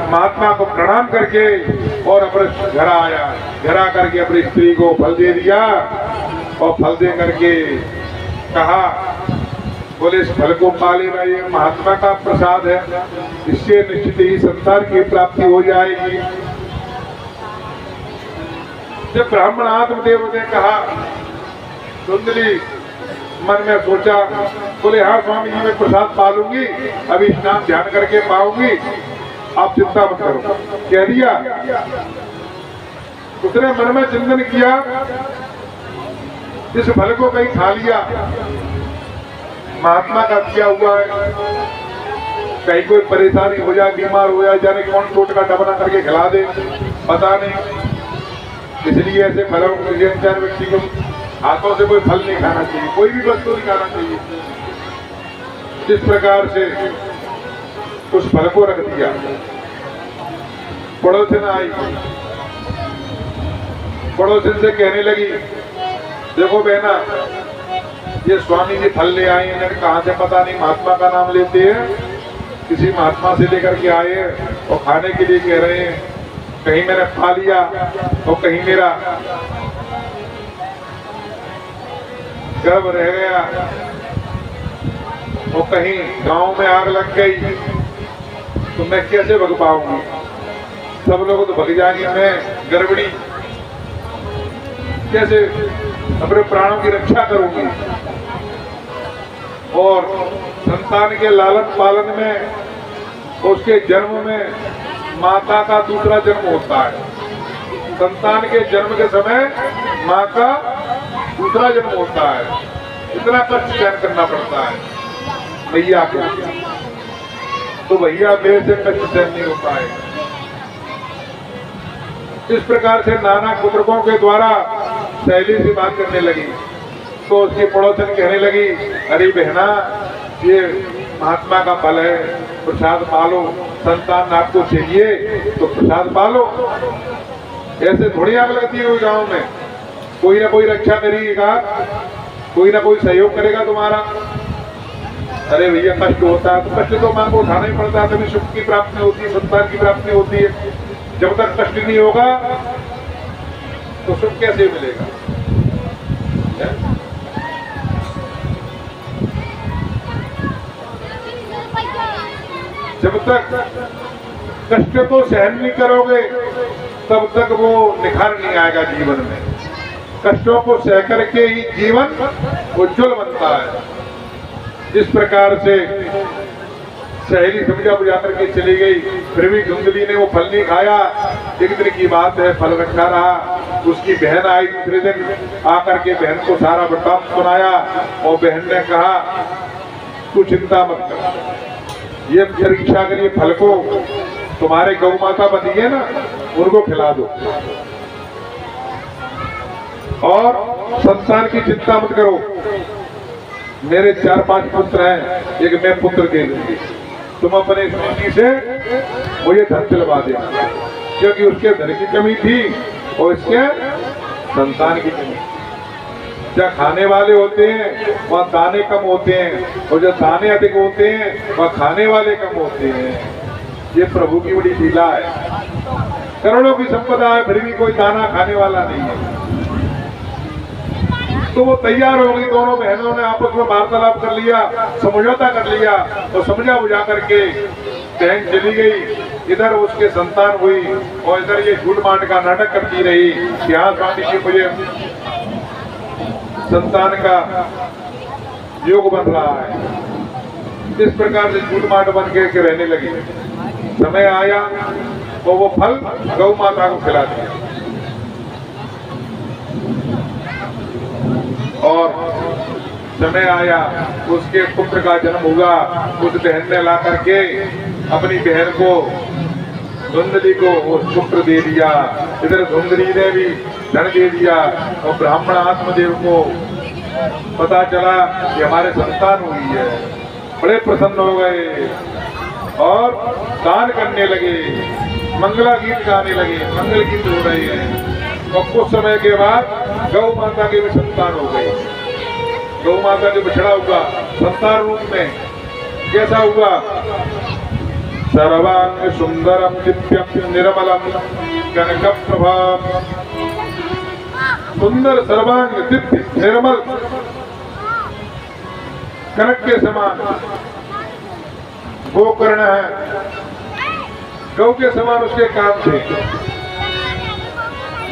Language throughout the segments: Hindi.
महात्मा को प्रणाम करके और अपने घर आया। घर आकर के अपनी स्त्री को फल दे दिया और फल दे करके कहा, बोले इस फल को पा लेना, ये महात्मा का प्रसाद है, इससे निश्चित ही संसार की प्राप्ति हो जाएगी। जब ब्राह्मण आत्मदेव ने कहा, धुंधली मन में सोचा, बोले हाँ स्वामी जी मैं प्रसाद पा लूंगी, अभी स्नान ध्यान करके पाऊंगी, आप चिंता मत करो, कह दिया। उसने मन में चिंतन किया, इस फल को कहीं खा लिया, महात्मा का किया हुआ है, कहीं कोई परेशानी हो जाए, बीमार हो जाए, जाने कौन टोट का डबना करके खिला दे, पता नहीं। इसलिए ऐसे फलों को व्यक्ति को हाथों से कोई फल नहीं खाना चाहिए, कोई भी वस्तु नहीं खाना चाहिए। जिस प्रकार से उस फल को रख दिया, पड़ोसन आई, पड़ोसन से कहने लगी, देखो बहना ये स्वामी जी फल ले आए हैं, कहाँ से पता नहीं, महात्मा का नाम लेते हैं, किसी महात्मा से लेकर के आए और खाने के लिए कह रहे हैं, कहीं मैंने खा लिया और कहीं मेरा गर्भ रह गया और कहीं गांव में आग लग गई तो मैं कैसे भग पाऊंगी, सब लोग तो भग जाएंगे, मैं गर्भिणी कैसे अपने प्राणों की रक्षा करूंगी। और संतान के लालन पालन में, उसके जन्म में माता का दूसरा जन्म होता है। संतान के जन्म के समय माँ का दूसरा जन्म होता है, इतना कष्ट सहन करना पड़ता है भैया को, तो भैया मेरे से कष्ट सहन नहीं होता है। इस प्रकार से नाना कुतर्कों के द्वारा सहेली से बात करने लगी, तो उसकी पड़ोसन कहने लगी, अरे बहना ये महात्मा का फल है, प्रसाद पालो, संतान आपको चाहिए तो प्रसाद पालो। ऐसे थोड़ी आग लगती है गांव में, कोई ना कोई रक्षा करेगा, कोई ना कोई सहयोग करेगा तुम्हारा। अरे भैया कष्ट होता है तो कष्ट तो मां को उठाना ही पड़ता है, तभी सुख की प्राप्ति होती है, संतान की प्राप्ति होती है। जब तक कष्ट नहीं होगा तो सुख कैसे मिलेगा। जब तक कष्ट को सहन नहीं करोगे तब तक वो निखार नहीं आएगा जीवन में। कष्टों को सह करके ही जीवन उज्जवल बनता है। जिस प्रकार से सहेली समझा बुझा करके चली गई, फिर भी धुंधली ने वो फल नहीं खाया। एक दिन की बात है, फल रखा रहा, उसकी बहन आई दूसरे दिन, आकर के बहन को सारा वृत्तांत सुनाया और बहन ने कहा तू चिंता मत कर, ये परीक्षा करिए फल को, तुम्हारे गौ माता बनी है ना, उनको खिला दो और संतान की चिंता मत करो। मेरे 4-5 पुत्र हैं, एक मैं पुत्र दे दूंगी, तुम अपने स्वामी से मुझे धन दिलवा देना, क्योंकि उसके धन की कमी थी और इसके संतान की कमी। जहाँ खाने वाले होते हैं वहाँ दाने कम होते हैं, और जब दाने अधिक होते हैं वहाँ खाने वाले कम होते हैं। ये प्रभु की बड़ी लीला है। करोड़ों की संपदा है, फिर भी कोई दाना खाने वाला नहीं है। तो वो तैयार हो गई, दोनों बहनों ने आपस में वार्तालाप कर लिया, समझौता कर लिया और समझा बुझा करके बहन चली गई। इधर उसके संतान हुई और इधर ये झूठ मांड का नाटक करती रही कि हाँ स्वामी जी मुझे संतान का योग बन रहा है। इस प्रकार से झूठ मांड बन के रहने लगी। समय आया तो वो फल गौ माता को खिला दिया और समय आया उसके पुत्र का जन्म हुआ। उस बहन ने ला करके अपनी बहन को धुंधली को वो पुत्र दे दिया। इधर धुंधली ने भी धन दे दिया और ब्राह्मण आत्मदेव को पता चला कि हमारे संतान हुई है। बड़े प्रसन्न हो गए और दान करने लगे, मंगला गीत गाने लगे, मंगल गीत हो रहे हैं। और कुछ समय के बाद गौ माता के भी संतान हो गए। गौ माता जो बिछड़ा हुआ संतान रूप में कैसा हुआ, सर्वांग सुंदरम दिव्यम निर्मलम कनकप्रभा। सुंदर सर्वांग दिव्य निर्मल कनक के समान गोकर्ण है, गौ के समान उसके कान थे,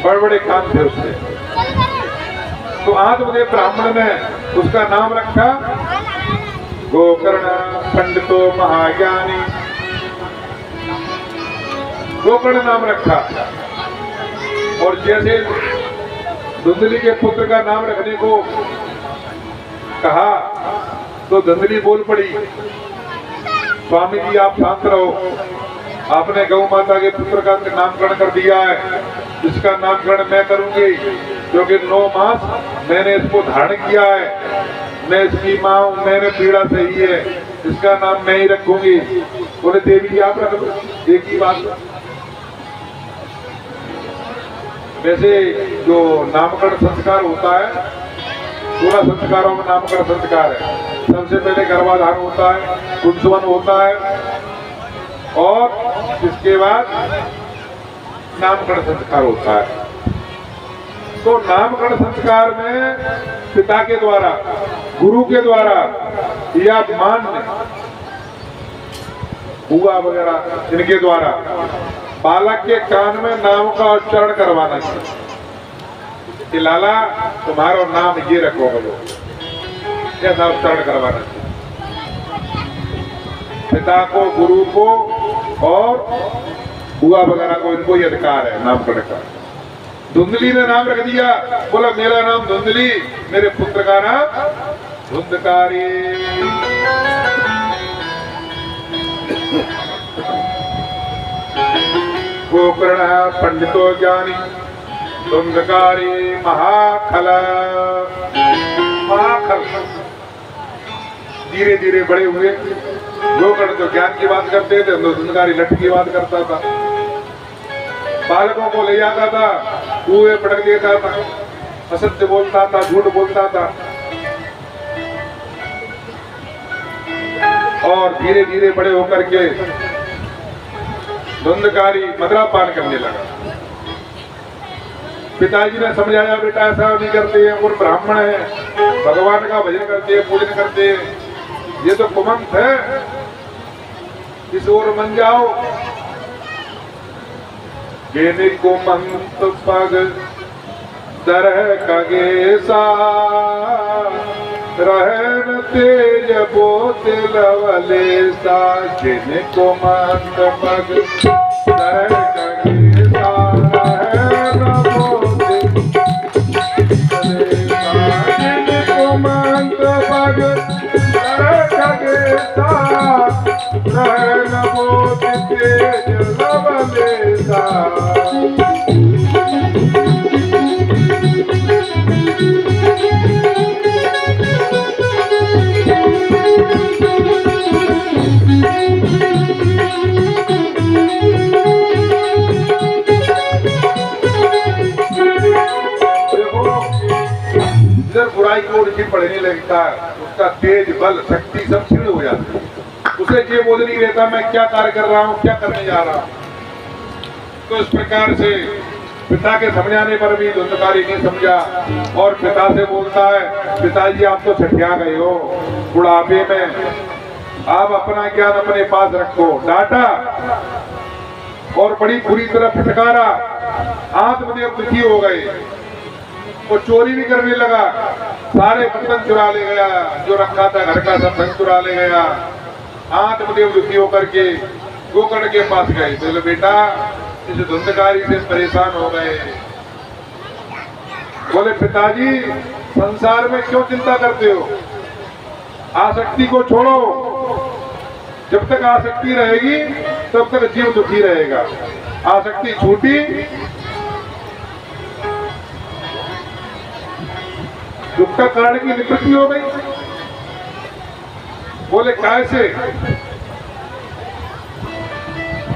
बड़े बड़े कान थे उसके। तो आत्मदेव ब्राह्मण ने उसका नाम रखा गोकर्ण पंडितो महाज्ञानी, गोकर्ण नाम रखा। और जैसे धुंधली के पुत्र का नाम रखने को कहा तो धुंधली बोल पड़ी, स्वामी जी आप शांत रहो, आपने गौ माता के पुत्र का नामकरण कर दिया है, इसका नामकरण मैं करूंगी क्योंकि 9 मास मैंने इसको धारण किया है, मैं इसकी माँ हूं, मैंने पीड़ा सही है, इसका नाम मैं ही रखूंगी। बोले देवी जी आप रख लो, एक ही बात। वैसे जो नामकरण संस्कार होता है, पूरा संस्कारों में नामकरण संस्कार है। सबसे पहले गर्भाधान होता है, कुंसवन होता है और इसके बाद नामकरण संस्कार होता है। तो नामकरण संस्कार में पिता के द्वारा, गुरु के द्वारा या मान्य बुआ वगैरह इनके द्वारा बालक के कान में नाम का उच्चारण करवाना चाहिए कि लाला तुम्हारा नाम ये रखोगे, लोग ऐसा उच्चारण करवाना चाहिए। पिता को, गुरु को और बुआ वगैरह को, इनको ये अधिकार है नामकरण का। धुंधली ने नाम रख दिया, बोला मेरा नाम धुंधली, मेरे पुत्र का नाम धुंधकारी। गोकर्ण पंडितो ज्ञानी धुंधकारी महाखल। महाखल धीरे धीरे बड़े हुए। गोकर्ण तो ज्ञान की बात करते थे, धुंधकारी लठ की बात करता था, बालकों को ले जाता था, कुएं पटक देता था, असत्य बोलता था, झूठ बोलता था। और धीरे धीरे बड़े होकर के धुंधकारी मदरापान करने लगा। पिताजी ने समझाया बेटा ऐसा नहीं करते हैं, और ब्राह्मण है, भगवान का भजन करते हैं, पूजन करते हैं, ये तो कुमंत है, इस ओर मन जाओ। गेने कुमंत पग दरह कगेसा, रहन तेज बोत लवलेसा। गेने कुमंत पग दरह कगेसा, रहन बोत लवलेसा। गेने कुमंत पग दरह कगेसा, रहन बोत तेज लवलेसा। बुराई को उनकी पढ़ने लगता है, उसका तेज बल शक्ति सब क्षीण हो जाती है। उसे ये बोध नहीं रहता मैं क्या कार्य कर रहा हूँ, क्या करने जा रहा हूँ। तो इस प्रकार से पिता के समझाने पर भी धुंधकारी नहीं समझा और पिता से बोलता है पिताजी आप तो छठिया गए हो, बुढ़ापे में आप अपना ज्ञान अपने पास रखो। डांटा और बड़ी बुरी तरह फटकारा। आत्मदेव दुखी हो गए, वो चोरी भी करने लगा, सारे बर्तन चुरा ले गया, जो रखा था घर का सब धन चुरा ले गया। आत्मदेव दुखी होकर के गोकर्ण के पास गए, बोले बेटा इस धुंधकारी से परेशान हो गए। बोले पिताजी संसार में क्यों चिंता करते हो, आसक्ति को छोड़ो, जब तक आसक्ति रहेगी तब तक जीव दुखी रहेगा। आसक्ति छूटी, दुख का कारण की निवृत्ति हो गई। बोले कैसे,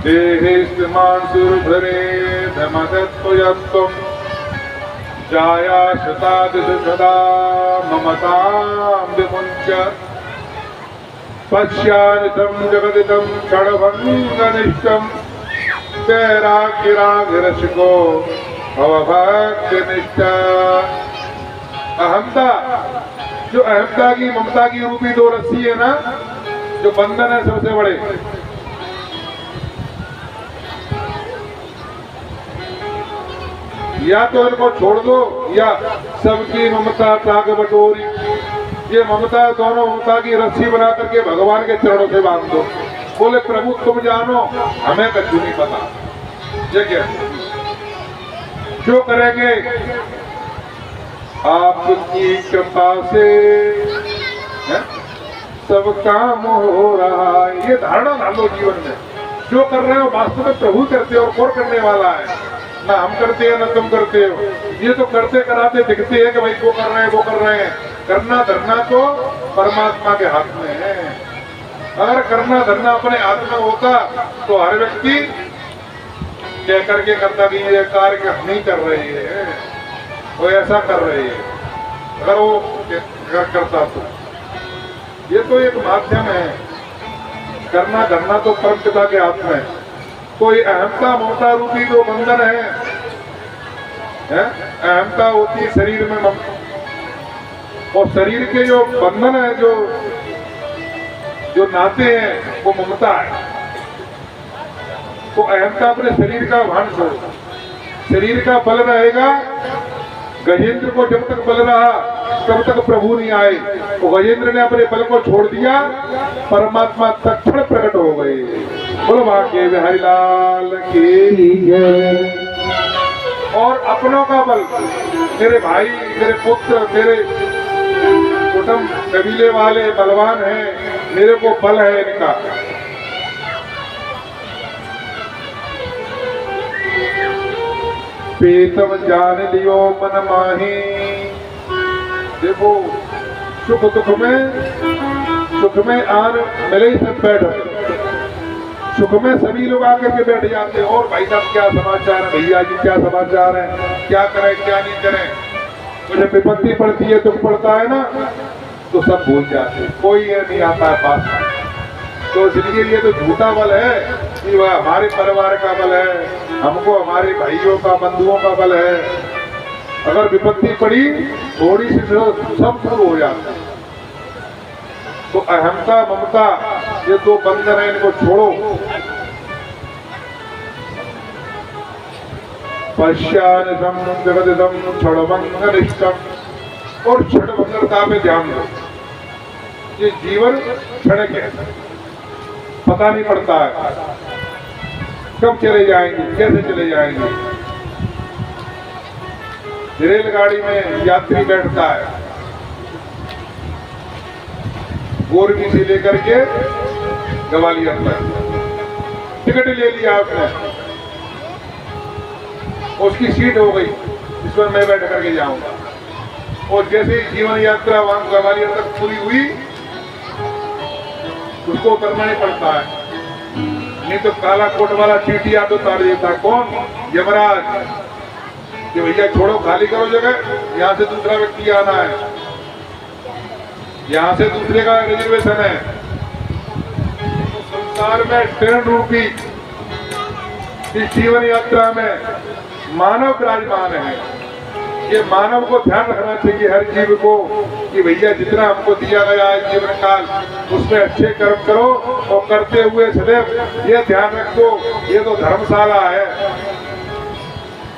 देहेस्मान सुरभरे धमदत्वयत्वं जाया शतादिश सदा ममतां विमुञ्च। पश्यानितं जगदिदं क्षणभङ्गनिष्ठं वैराग्यरागरसिको भवभक्तिनिष्ठा। अहमता, जो अहमता की ममता की रूपी दो रस्सी है ना, जो बंधन है सबसे बड़े, या तो इनको छोड़ दो या सबकी ममता ताक बटोरी। ये ममता, दोनों ममता की रस्सी बना करके भगवान के चरणों से बांध दो। बोले प्रभु तुम जानो, हमें कछु नहीं पता। ये क्या जो करेंगे आपकी कृपा से सब काम हो रहा है। ये धारणा डाल लो जीवन में, जो कर रहे हो वास्तव में प्रभु करते हो और कौन करने वाला है। ना हम करते हैं ना तुम करते हो। ये तो करते कराते दिखते हैं कि भाई वो कर रहे हैं वो कर रहे हैं। करना धरना तो परमात्मा के हाथ में है। अगर करना धरना अपने हाथ में होता तो हर व्यक्ति कह करके करता कि ये कार्य नहीं कर रहे हैं, वो ऐसा कर रहे हैं। अगर वो करता तो ये तो एक माध्यम है। करना धरना तो परम पिता के हाथ में। तो ये अहमता ममता रूपी जो बंधन है, अहमता होती है शरीर में ममता, और शरीर के जो बंधन है, जो नाते हैं वो ममता है। तो अहमता अपने शरीर का भान छोड़ो। शरीर का बल रहेगा। गजेंद्र को जब तक बल रहा तब तक प्रभु नहीं आए। तो गजेंद्र ने अपने बल को छोड़ दिया, परमात्मा तत्क्षण प्रकट हो गए। बोलो भाग्य बिहारी लाल की जय। और अपनों का बल, मेरे भाई, मेरे पुत्र, मेरे कुटुंब कबीले वाले बलवान हैं, मेरे को बल है इनका। प्रीतम जान लियो मन माही। देखो सुख में आन मिले ही सब बैठो। सुख में सभी लोग आकर के बैठ जाते हैं। और भाई साहब क्या समाचार है, भैया जी क्या समाचार है, क्या करें क्या नहीं करें। तो जब विपत्ति पड़ती है, दुख पड़ता है ना, तो सब भूल जाते हैं, कोई ये नहीं आता है पास। तो इसलिए ये तो झूठा बल है कि वह हमारे परिवार का बल है, हमको हमारे भाइयों का बंधुओं का बल है। अगर विपत्ति पड़ी थोड़ी सी सब शुरू हो जाता है। तो अहमता ममता ये दो बंधन है, इनको छोड़ो। पश्यानिशम जगदिदम क्षणभंगनिष्ठम। और क्षणभंगरता पे ध्यान दो। ये जीवन क्षण के पता नहीं पड़ता है, कब चले जाएंगे, कैसे चले जाएंगे। रेलगाड़ी में यात्री बैठता है, गोरबी से लेकर के ग्वालियर तक टिकट ले लिया आपने, उसकी सीट हो गई, इसमें मैं बैठ करके जाऊंगा। और जैसे ही जीवन यात्रा वहां ग्वालियर तक पूरी हुई, उसको उतरना ही पड़ता है। नहीं तो काला कोट वाला चीटी तो उतार देता। कौन? यमराज। कि भैया छोड़ो, खाली करो जगह, यहाँ से दूसरा व्यक्ति आना है, यहाँ से दूसरे का रिजर्वेशन है। तो संसार में ट्रेन रूपी इस जीवन यात्रा में मानव विराजमान है। ये मानव को ध्यान रखना चाहिए हर जीव को कि भैया जितना हमको दिया गया है जीवन काल, उसमें अच्छे कर्म करो और करते हुए सदैव ये ध्यान रखो, ये तो धर्मशाला है,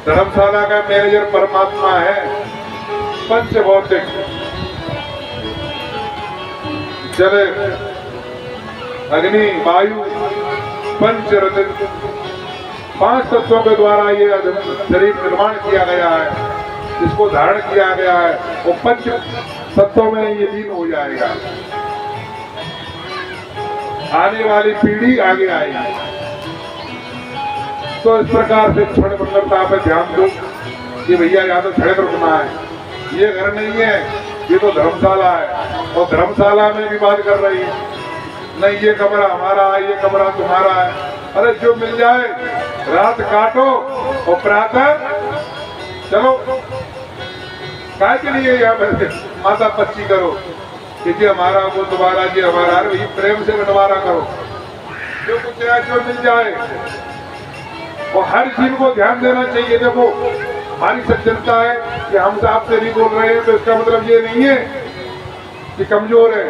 धर्मशाला का मैनेजर परमात्मा है। पंच भौतिक जल अग्नि वायु पंच रजत 5 तत्वों के द्वारा ये शरीर निर्माण किया गया है, इसको धारण किया गया है। वो 5 तत्वों में ये लीन हो जाएगा। आने वाली पीढ़ी आगे आएगी। तो इस प्रकार से क्षण बंधनता पे ध्यान दो कि भैया यहाँ तो क्षण रुकना है, ये घर नहीं है, ये तो धर्मशाला है। और धर्मशाला में भी बात कर रही है, नहीं ये कमरा हमारा है, ये कमरा तुम्हारा है। अरे जो मिल जाए रात काटो और प्रातः चलो। काय के लिए यहाँ माता पच्ची करो, कि जी हमारा वो तुम्हारा, जी हमारा, अरे वही प्रेम से बंटवारा करो, जो कुछ है जो मिल जाए। और हर चीज को ध्यान देना चाहिए। देखो हमारी सज्जनता है कि हम साहब से नहीं बोल रहे हैं तो इसका मतलब ये नहीं है कि कमजोर है।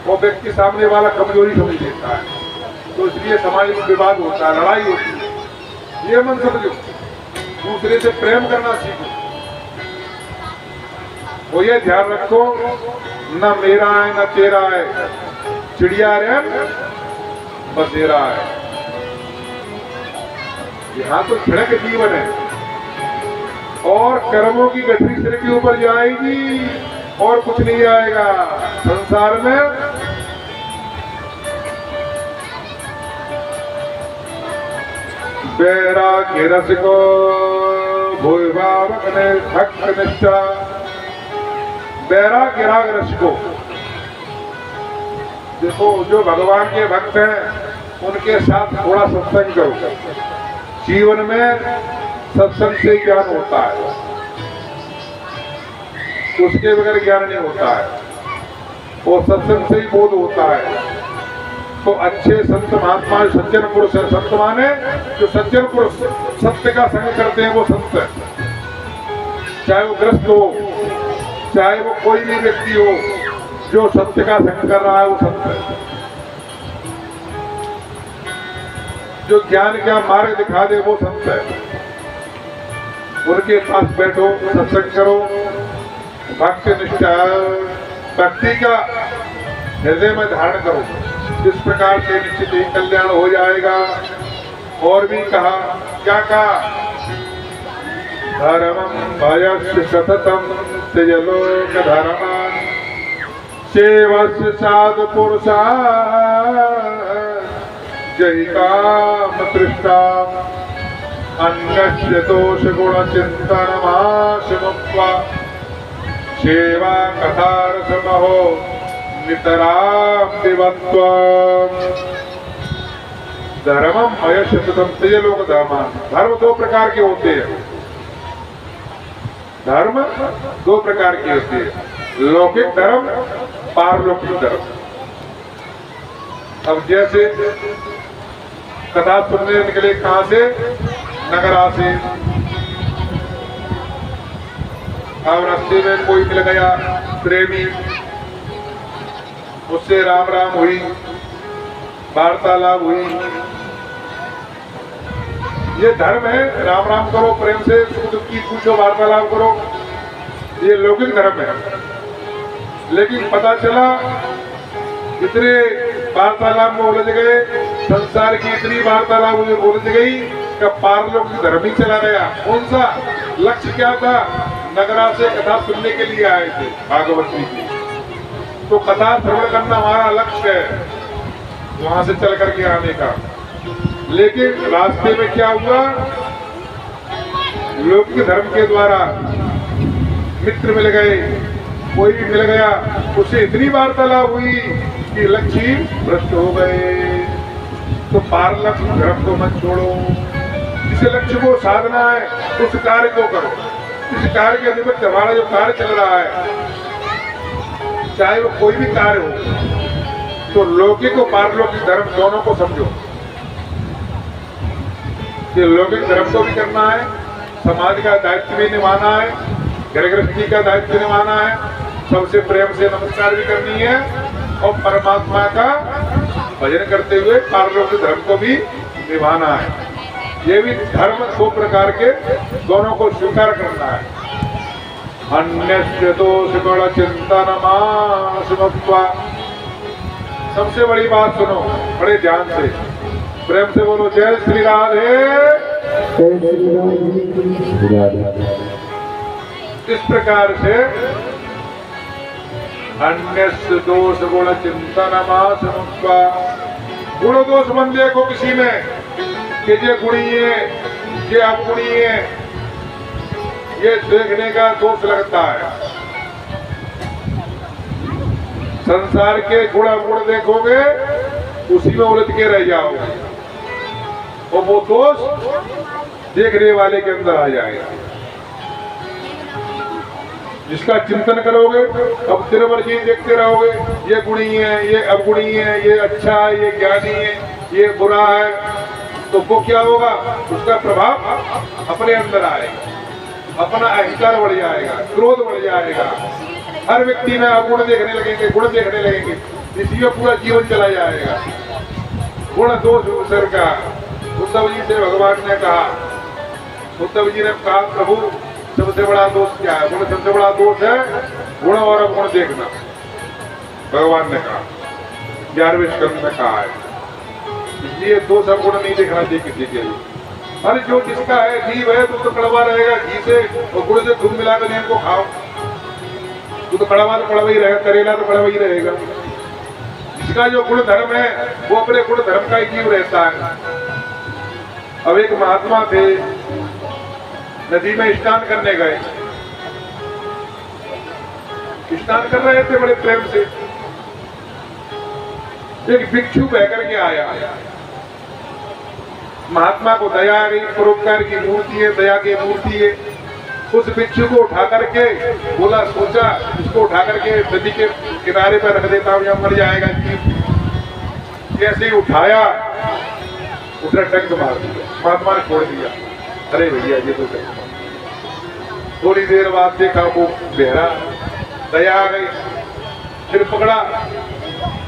वो व्यक्ति सामने वाला कमजोरी समझ लेता है, तो इसलिए समाज में विवाद होता है, लड़ाई होती है। ये मन समझो, दूसरे से प्रेम करना सीखो। वो ये ध्यान रखो, न मेरा है न तेरा है, चिड़िया रैन बसेरा है। यहाँ तो छिड़क जीवन है और कर्मों की गठरी सिर के ऊपर जाएगी और कुछ नहीं आएगा संसार में। वैराग्य रस को भूभावक ने भक्त निष्ठा, वैराग्य राग रस को। देखो जो भगवान के भक्त हैं उनके साथ थोड़ा सत्संग करो। जीवन में सत्संग से ज्ञान होता है, उसके बगैर ज्ञान नहीं होता है। और सत्संग से ही बोध होता है। तो अच्छे संत महात्मा सज्जन पुरुष है, संत माने जो सज्जन पुरुष सत्य का संग करते हैं वो संत है। चाहे वो ग्रस्त हो, चाहे वो कोई भी व्यक्ति हो, जो सत्य का संग कर रहा है वो संत है। जो ज्ञान का मार्ग दिखा दे वो संत है। उनके पास बैठो, सत्संग करो, भक्ति निष्ठा, भक्ति का हृदय में धारण करो। इस प्रकार से निश्चित ही कल्याण हो जाएगा। और भी कहा, क्या कहा, धर्मं भयस्य सततं त्यज लोक धर्मान् सेवस्य साधु पुरुषा जहि काम तृष्णा अन्यस्य दोष गुण चिंतनमाशमुक्त्वा सेवा कथारसमहो नितरां दिवत्वम्। धर्मं भयस्य सततं त्यज लोक धर्मान्। धर्म दो प्रकार के होते हैं। धर्म दो प्रकार की होती है, लौकिक धर्म, पारलौकिक धर्म। अब जैसे कथा सुनने निकले कहां से, नगरा से। अब रास्ते में कोई मिल गया प्रेमी, उससे राम राम हुई, वार्तालाप हुई। ये धर्म है, राम राम करो, प्रेम से सुख दुख की पूछो, वार्तालाप करो। ये लौकिक धर्म है। लेकिन पता चला इतने वार्तालाप में उलझ गए, संसार की इतनी वार्तालाप में उलझ गई कि पारलौकिक धर्म ही चला गया। कौन सा लक्ष्य क्या था, नगरा से कथा सुनने के लिए आए थे भागवत जी की, तो कथा श्रवण करना हमारा लक्ष्य है, वहां से चल करके आने का। लेकिन रास्ते में क्या हुआ, लौकिक धर्म के द्वारा मित्र मिल गए, कोई भी मिल गया, उससे इतनी वार्तालाप हुई कि लक्ष्य भ्रष्ट हो गए। तो पारलौकिक धर्म को मत छोड़ो। जिस लक्ष्य को साधना है उस कार्य को करो। इस कार्य के निमित्त हमारा जो कार्य चल रहा है, चाहे वो कोई भी कार्य हो, तो लौकिक और पारलौकिक धर्म दोनों को समझो। ये लौकिक धर्म को भी करना है, समाज का दायित्व भी निभाना है, घर गृहस्थी का दायित्व निभाना है, सबसे प्रेम से नमस्कार भी करनी है और परमात्मा का भजन करते हुए पारलौकिक धर्म को भी निभाना है। ये भी धर्म दो प्रकार के, दोनों को स्वीकार करना है। अन्यस्य दोष गुण चिंतनमाशमुक्त्वा। सबसे बड़ी बात सुनो बड़े ध्यान से, प्रेम से बोलो, जय श्री राधे। इस प्रकार से अन्यस्य दोष गुण चिंतनमाशमुक्त्वा। गुण दोष मन देखो किसी में कि ये गुणी है, ये अगुणी है, ये देखने का दोष लगता है। संसार के गुण अवगुण देखोगे उसी में उलझ के रह जाओगे और वो दोष देखने वाले के अंदर आ जाएगा। जिसका चिंतन करोगे, अब दिन भर ये देखते रहोगे, ये गुणी है, ये अवगुणी है, ये अच्छा है, ये ज्ञानी है, ये बुरा है, तो वो क्या होगा, उसका प्रभाव अपने अंदर आएगा, अपना अहंकार बढ़ जाएगा, क्रोध बढ़ जाएगा, हर व्यक्ति में अवगुण देखने लगेंगे, गुण देखने लगेंगे, इसी में पूरा जीवन चला जाएगा। गुण दोष उपसर्ग का उद्धव जी से भगवान ने कहा, उद्धव जी ने कहा प्रभु सबसे बड़ा दोष क्या है? बोले सबसे बड़ा दोष है गुण और अवगुण देखना। भगवान ने कहा, 11वें स्कंद में कहा है, इसलिए दोष अवगुण नहीं देखना चाहिए किसी के लिए। अरे जो जिसका है जीव है तो कड़वा रहेगा, घी से और गुड़ से दूध मिलाकर इनको खाओ, तो कड़वा तो कड़वा ही रहेगा, करेला तो कड़वा ही रहेगा। जिसका जो गुण धर्म है वो अपने गुण धर्म का ही जीव रहता है। अब एक महात्मा थे, नदी में स्नान करने गए, स्नान कर रहे थे बड़े प्रेम से, एक भिक्षु बह करके आया, महात्मा को दया आ गई, परोपकार की मूर्ति है, दया की मूर्ति है। उस भिक्षु को उठा करके बोला, सोचा उसको उठा करके नदी के किनारे पर रख देता हूं, या मर जाएगा जीव। कैसे ही उठाया, उसने टंक मार दिया, महात्मा ने छोड़ दिया। अरे भैया ये तो थोड़ी देर बाद देखा वो बहरा, दया आ गई, फिर पकड़ा,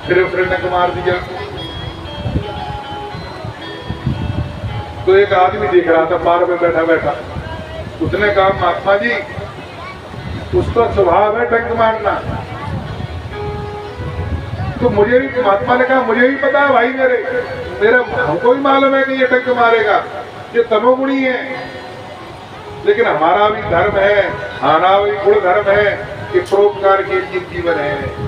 फिर उसने टंक मार दिया। तो एक आदमी देख रहा था पार में बैठा बैठा, उसने कहा महात्मा जी उसका स्वभाव है टंक मारना। तो मुझे भी, महात्मा ने कहा मुझे भी पता है भाई, मेरा हमको भी मालूम है कि ये टंक मारेगा, ये तमोगुणी है, लेकिन हमारा भी धर्म है, हमारा भी गुण धर्म है कि परोपकार के लिए जीवन है।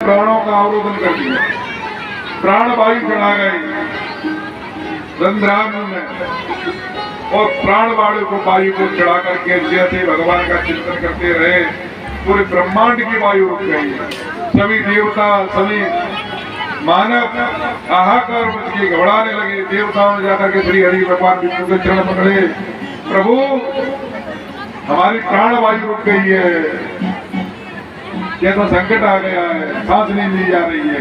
प्राणों का अवरोधन कर दिया, प्राण वायु चढ़ा गए रंध्रान में, और प्राण वायु को चढ़ा करके जैसे भगवान का चिंतन करते रहे, पूरे ब्रह्मांड की वायु रुक गई। सभी देवता, सभी मानव हाहाकार मच के घबराने लगे। देवताओं ने जाकर के श्री हरि भगवान विष्णु के चरण पकड़े, प्रभु हमारी प्राण वायु रुक गई है, जैसा संकट आ गया है, सांस नहीं ली जा रही है।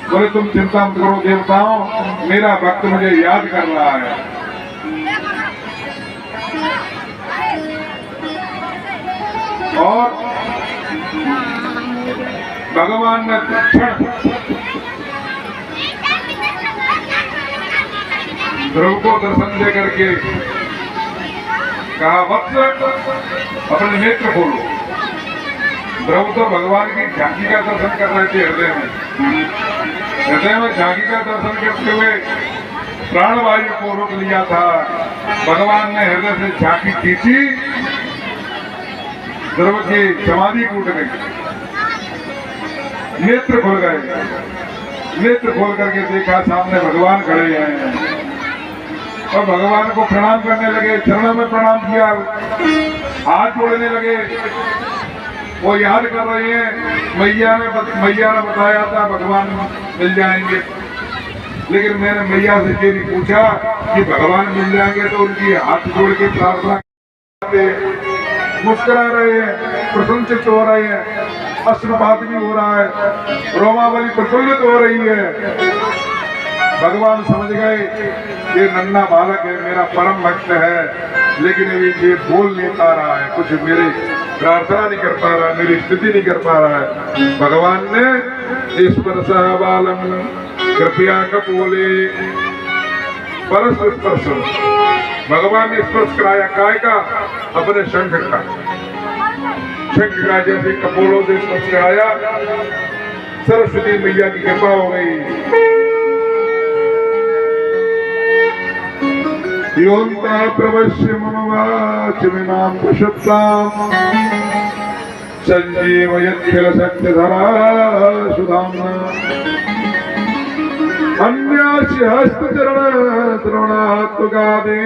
बोले तुम चिंता मत करो देवताओं, मेरा भक्त मुझे याद कर रहा है। और भगवान ने क्षण ध्रुव को दर्शन दे करके कहा, वत्स अपने नेत्र खोलो। ध्रुव तो भगवान की झांकी का दर्शन कर रहे थे हृदय में झांकी का दर्शन करते हुए प्राण वायु को रोक लिया था। भगवान ने हृदय से झांकी खींची, ध्रुव की समाधि टूट गई, नेत्र खुल गए। नेत्र खोल करके देखा सामने भगवान खड़े हैं और भगवान को प्रणाम करने लगे, चरणों में प्रणाम किया, हाथ जोड़ने लगे। वो याद कर रहे हैं मैया ने बताया था भगवान मिल जाएंगे, लेकिन मैंने मैया से ये नहीं पूछा कि भगवान मिल जाएंगे तो उनकी हाथ जोड़ के प्रार्थना करते। मुस्कुरा रहे हैं, प्रसन्नचित्त हो रहे हैं, अश्रुपात भी हो रहा है, रोमावली प्रफुल्लित हो रही है। भगवान समझ गए ये नन्हा बालक है, मेरा परम भक्त है, लेकिन ये बोल नहीं पा रहा है, कुछ मेरी प्रार्थना नहीं कर पा रहा है, मेरी स्थिति नहीं कर पा रहा है। भगवान ने स्पर्श बालम कृपया कपूले परस स्पर्श, भगवान ने स्पर्श कराया काय का? अपने शंख का। शंख का जैसे कपोलों से स्पर्श कराया, सरस्वती मैया की कृपा हो गई। योन्ता प्रवश्य मम वाचमिमां प्रशुप्तां संजीवयत्खिल शक्तिधरा सुधाम्ना अन्यास्य हस्तचरण द्रोणात्मगादे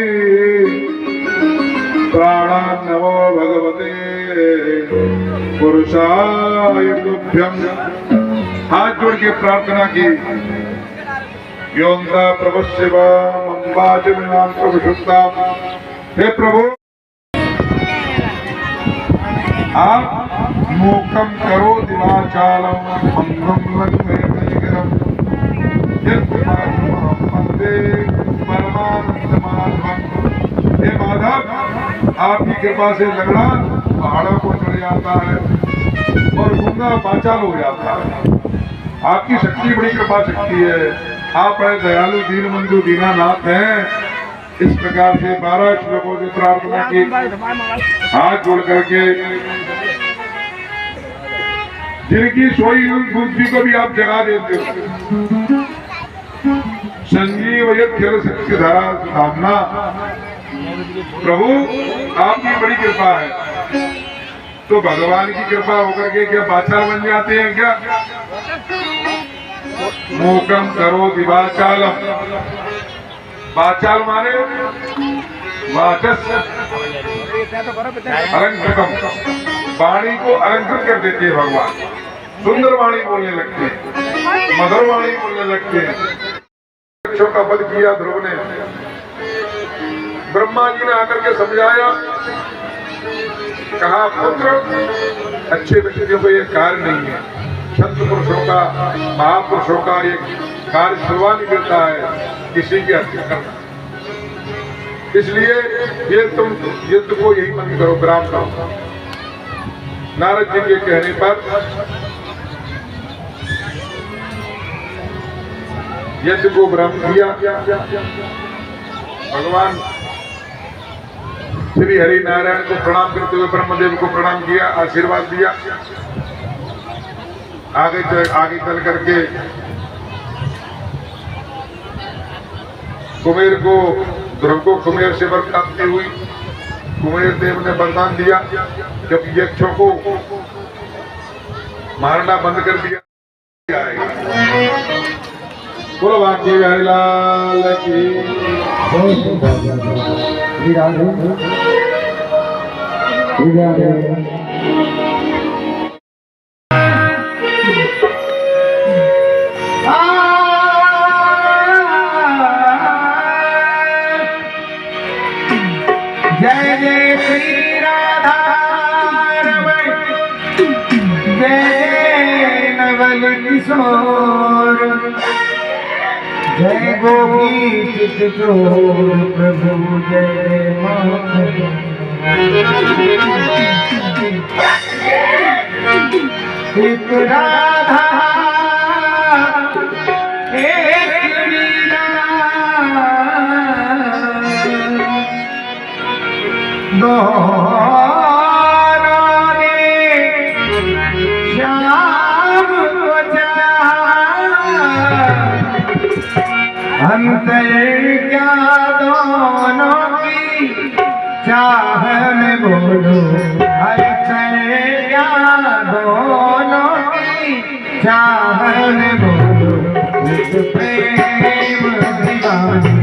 प्राणान् नमो भगवते पुरुषाय तुभ्यं। हाथ जोड़ के प्रार्थना की। योन्ता प्रभुस्यवां वाचमिमां प्रभुषुप्तां। हे प्रभु, आप मूकं करोति वाचालं मंगं लघ्वेकैकरं यत्कृपातमहं वन्दे परमानन्दमाधवम्। हे माधव, आपकी कृपा से लंगड़ा पहाड़ों को चढ़ जाता है और गूंगा वाचाल हो जाता है। आपकी शक्ति बड़ी कृपा शक्ति है। आप बड़े दयालु दीन बंधु दीनानाथ हैं। इस प्रकार से 12 श्लोकों से प्रार्थना की। हाथ जोड़ करके जिनकी सोई हुई बुद्धि को भी आप जगा देते हो। संजीवयत्खिल शक्तिधरा सुधाम्ना। प्रभु, आपकी बड़ी कृपा है, तो भगवान की कृपा होकर के क्या वाचाल बन जाते हैं क्या? मूकम करोति वाचालम। वाचाल माने वाचस्य अलंकृतम, वाणी को अलंकृत कर देते हैं भगवान। सुंदर वाणी बोलने लगते हैं, मधुर वाणी बोलने लगते हैं। बच्चों का वध किया ध्रुव ने, ब्रह्मा जी ने आकर के समझाया, कहा पुत्र, अच्छे व्यक्तियों को ये कार्य नहीं है, संत पुरुषों का महापुरुषों का ये कार्य शुरुआत नहीं करता है किसी की हत्या करना। इसलिए ये तुम युद्ध को यही बंद करो, विराम करो। नारद जी के कहने पर यज्ञ को विराम किया। भगवान श्री हरि नारायण को प्रणाम करते हुए ब्रह्मदेव को प्रणाम किया, आशीर्वाद दिया। आगे चल करके कुमेर को, ध्रुव को कुमेर से वर प्राप्ति हुई। कुमेर देव ने वरदान दिया, जब यक्षों को मारना बंद कर दिया। बोलो बाकी लाल की। जय जय श्री राधा रमण, जय नवल किशोर, जय गोपी चित्तचोर प्रभु, जय माधव। एक राधा एक मीरा, दोनों ने श्याम को चाहा, अंतर क्या दोनों की चाह में बोलो, अंतर क्या दोनों की चाह में बोलो। इस प्रेम दीवानी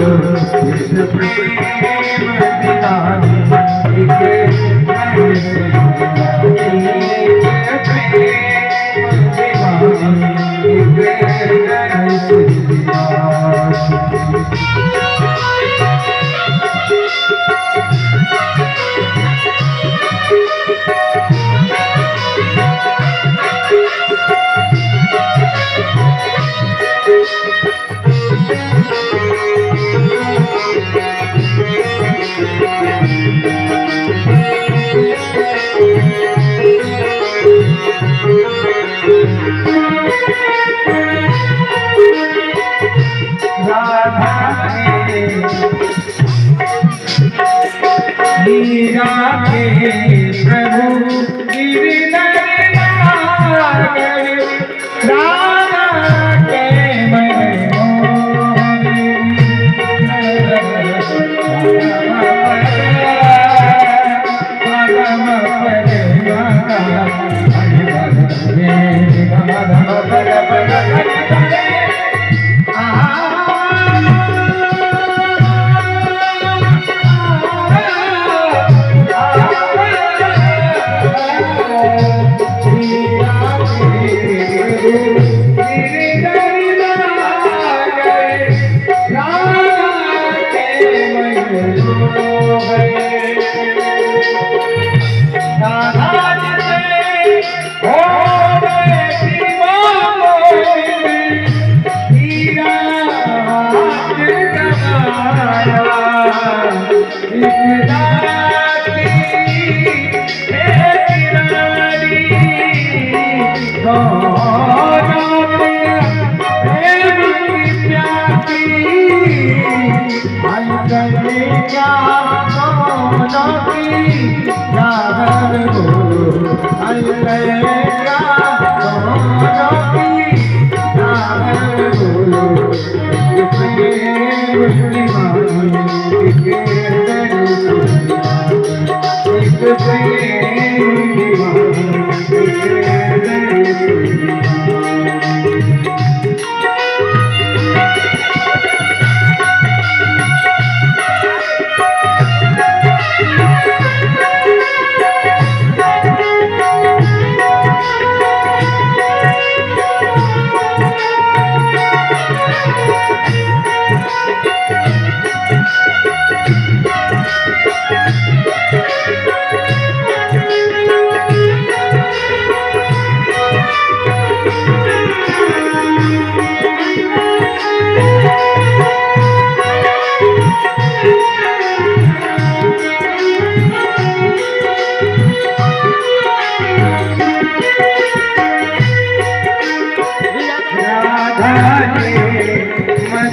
बोलो इस प्रेम दीवानी एक कैसे मीरा के प्रभु गिरधर नागर राधा के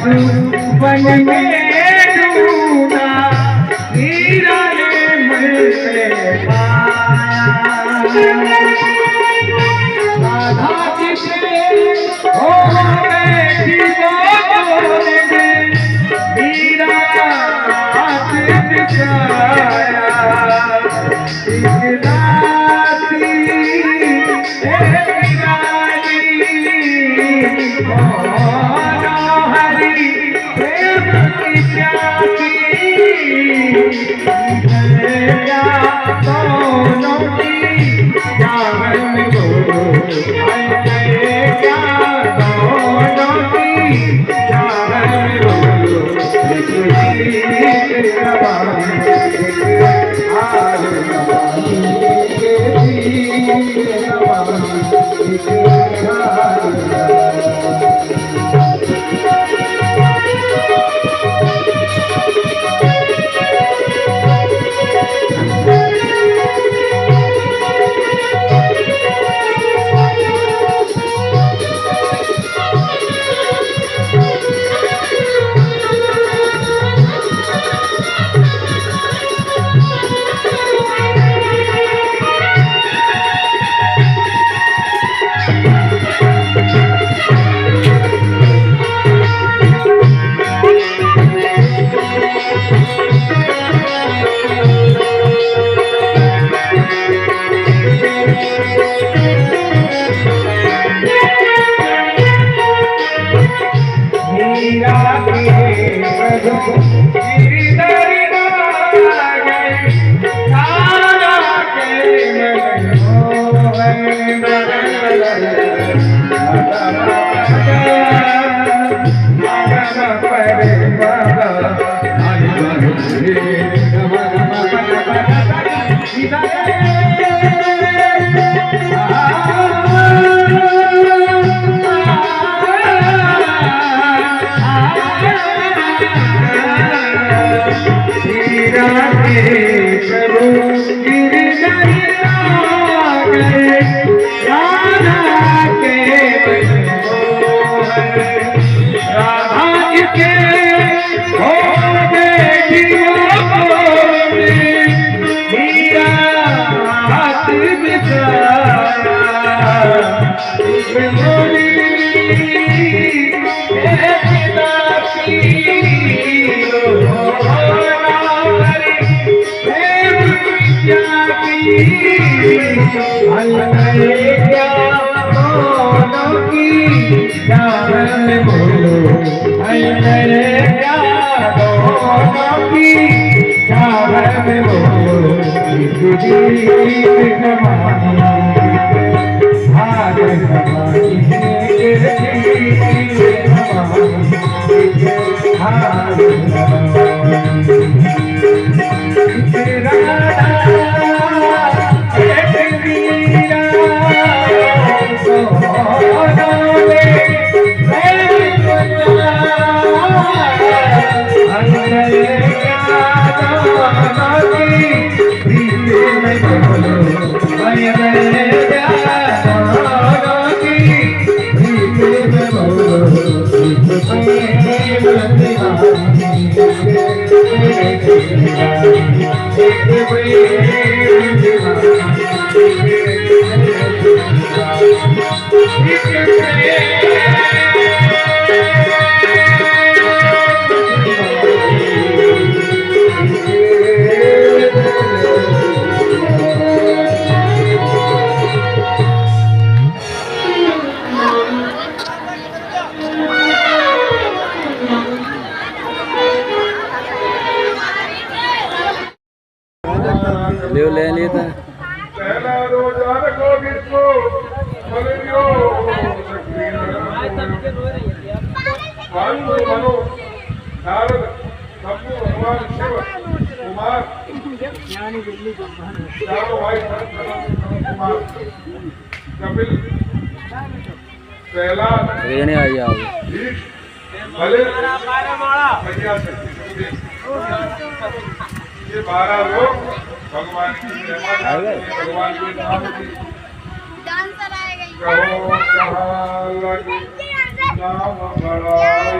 मधुबन में ढूंढा हीरा ने मुझसे पाया राधा जी से हो बैठी वो बोले हीरा हाथ दिखाया दिखलाती ले लेता पहला रोजान को किसको बलियो पांडु मनो नारद शंभु भगवान शिव कुमार चारों भाई कुमार कपिल प्रहलाद रहने आ जाओ भले ये 12 लोग भगवान की भगवान के नाम की डांसर आएगा कहो कहाँ लगी नाम बड़ाई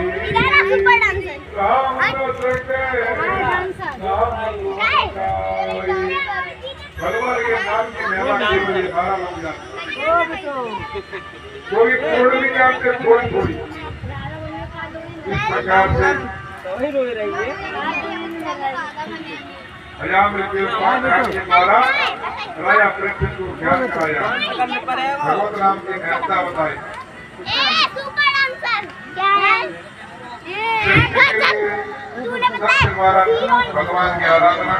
सुपर डांसर राम रस के डांसर नाम लुटाई भगवान के नाम की मेला के लिए 12 लोग जाते कोई थोड़ी भी काम से थोड़ी इस प्रकार से हजाम के के द्वारा राजा परीक्षित को ज्ञान कराया भगवत राम की महत्ता बताई सुपर डांसर क्या है तूने सबके द्वारा भगवान की आराधना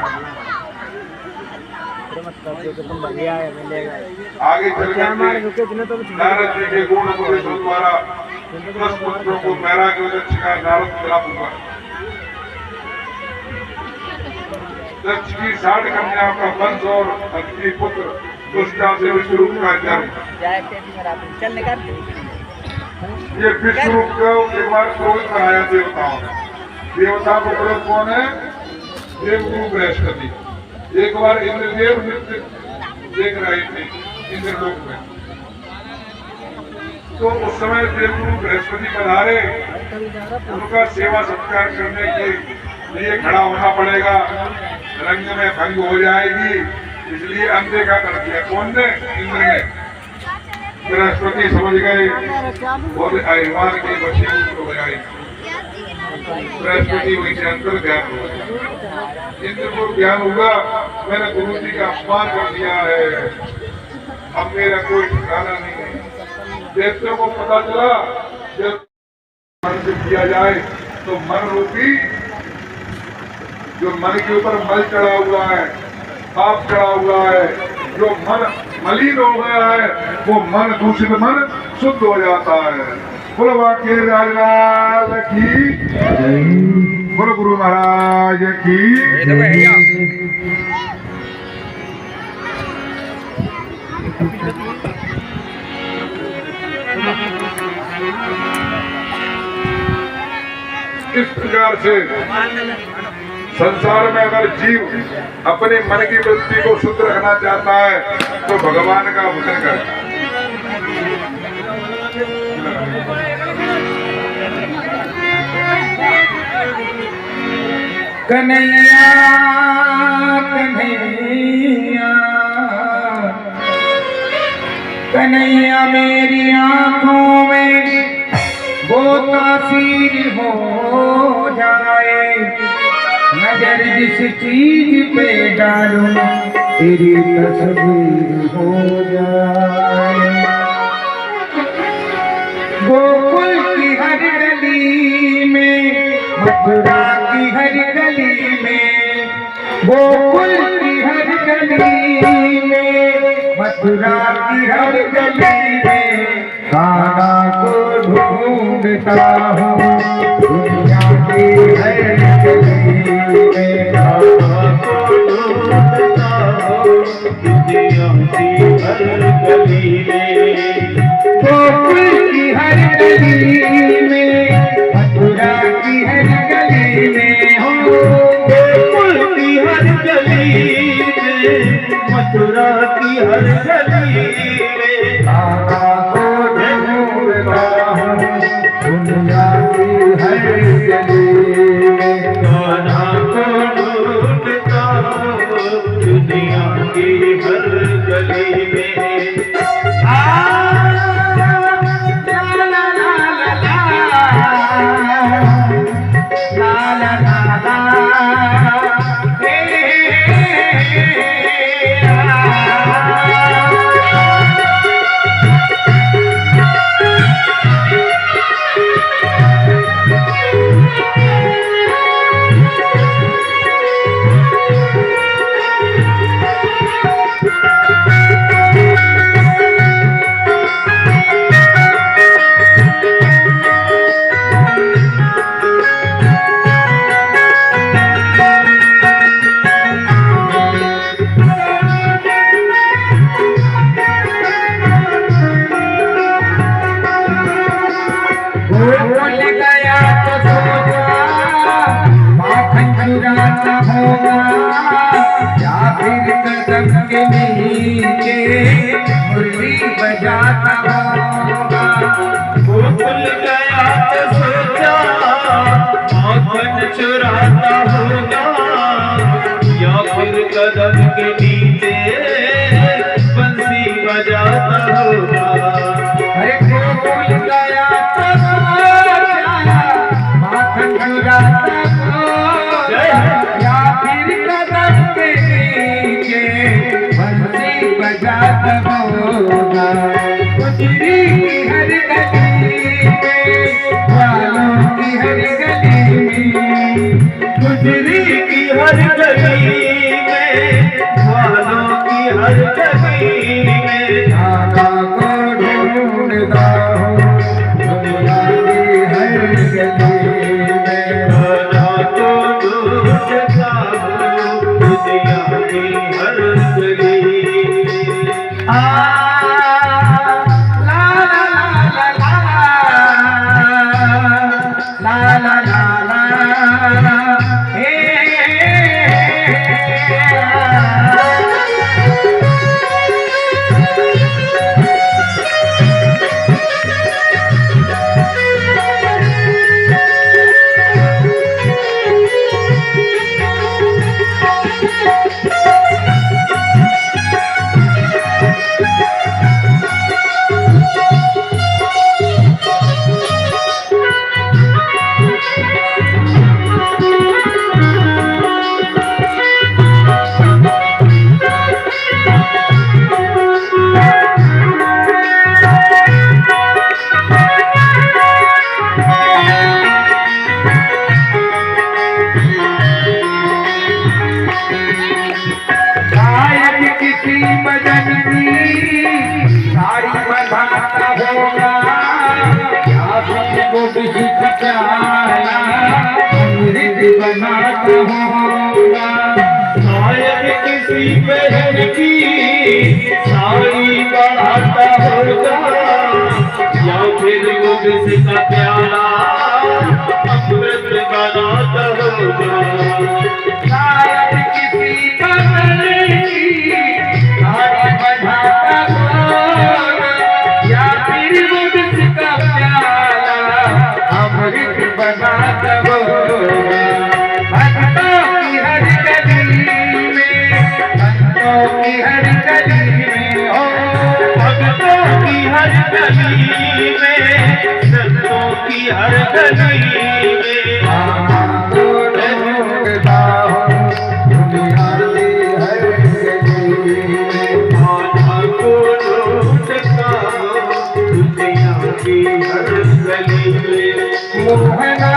आगे चल करके नारद जी के गुण उपदेशों द्वारा 10 पुत्रों को मेरा के दक्ष का नारद प्राप्त हुआ। दक्ष की 60 कन्याओं का वंश और अग्नि पुत्र दुष्टा से विश्वरूप का जन्म। ये विश्वरूप को एक बार क्रोधित बनाया देवताओं ने। देवता को क्रोध कौन है? देवगुरु बृहस्पति। एक बार इंद्रदेव नृत्य देख रहे थे इंद्रलोक में, तो उस समय देवगुरु बृहस्पति पधारे। उनका सेवा सत्कार करने के लिए खड़ा होना पड़ेगा, रंग में भंग हो जाएगी, इसलिए अंधे का कर दिया। कौन ने? इंद्र ने। बृहस्पति समझ गए और अभिमान के बच्चे को बजाए। बृहस्पति वहीं से अंतर ज्ञान हो गया। इंद्र को ज्ञान हुआ मैंने गुरु जी का अपमान कर दिया है, अब मेरा कोई ठिकाना नहीं है। देवताओं को पता चला जब मन से किया जाए तो मन रूपी जो मन के ऊपर मल चढ़ा हुआ है, पाप चढ़ा हुआ है, जो मन मलिन हो गया है, वो मन दूषित मन शुद्ध हो जाता है। बोलो वाके राजलाल की, बोलो गुरु महाराज की। इस प्रकार से संसार में अगर जीव अपने मन की वृत्ति को शुद्ध रखना चाहता है तो भगवान का भजन करे। कन्हैया कन्हैया कन्हैया मेरी आंखों में वो तासीर हो जाए, नजर जिस चीज पे डालूं तेरी तस्वीर हो जाए। गोकुल की हर गली में, मथुरा की हर गली में, गोकुल की हर गली में, मथुरा की हर गली में कान्हा को ढूंढता हूँ दुनिया की हर गली में। कान्हा को ढूंढता हूँ दुनिया की हर गली में, गोकुल की हर गली में, मथुरा की हर गली में, हो गोकुल की हर गली में, मथुरा की हर गली में कान्हा को ढूंढता हूँ दुनिया की हर गली में। कान्हा को ढूंढता हूँ दुनिया की हर गली में। होगा या फिर कदम के नीचे मुरली बजाता होगा। वो भूल गया तो सोचा माखन चुराता होगा या फिर कदम के नीचे बंसी बजाता होगा। अरे वो भूल गया तो सोचा माखन चुराता या फिर कदम के नीचे बंसी बजाता होगा। गुजरी की हर गली में वालों की हर गली में, गुजरी की हर गली में वालों की हर गली में कान्हा को ढूंढता हूँ दुनिया की हर गली में। कान्हा को ढूंढता हूँ दुनिया की हर गली में। ला ला ला ला हे बनाता होगा। शायद किसी बहन की साड़ी बढ़ाता होगा, या फिर मुझसे प्यारा अमृत बनाता होगा। शायद किसी बहन की साड़ी बढ़ाता होगा, या फिर मुझसे प्यारा अमृत बनाता होगा। भक्तों की हर गली में, भक्तों की हर गली में हो, भक्तों की हर गली में, संतों की हर गली में आपको ढूंढता हूँ दुनिया की हर गली में, आपको ढूंढता हूँ दुनिया की हर गली में। मोहना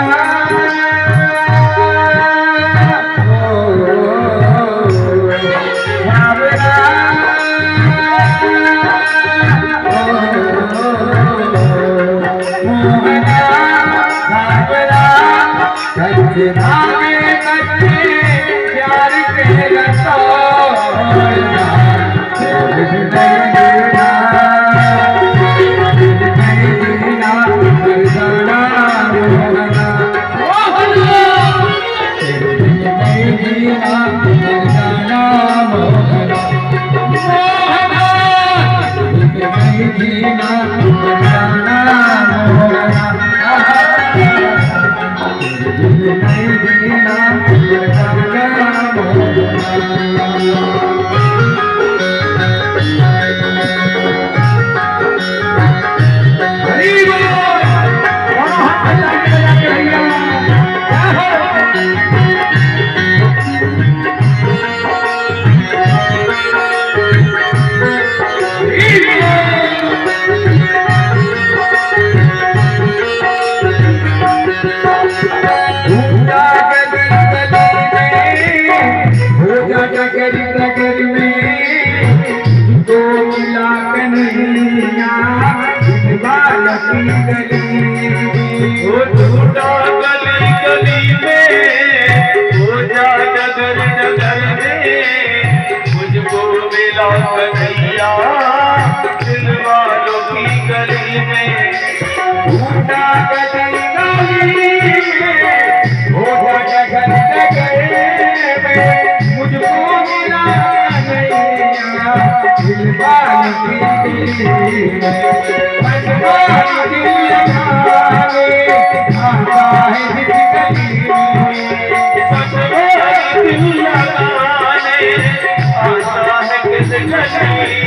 प्यार के दिल लगाने आता है किस गली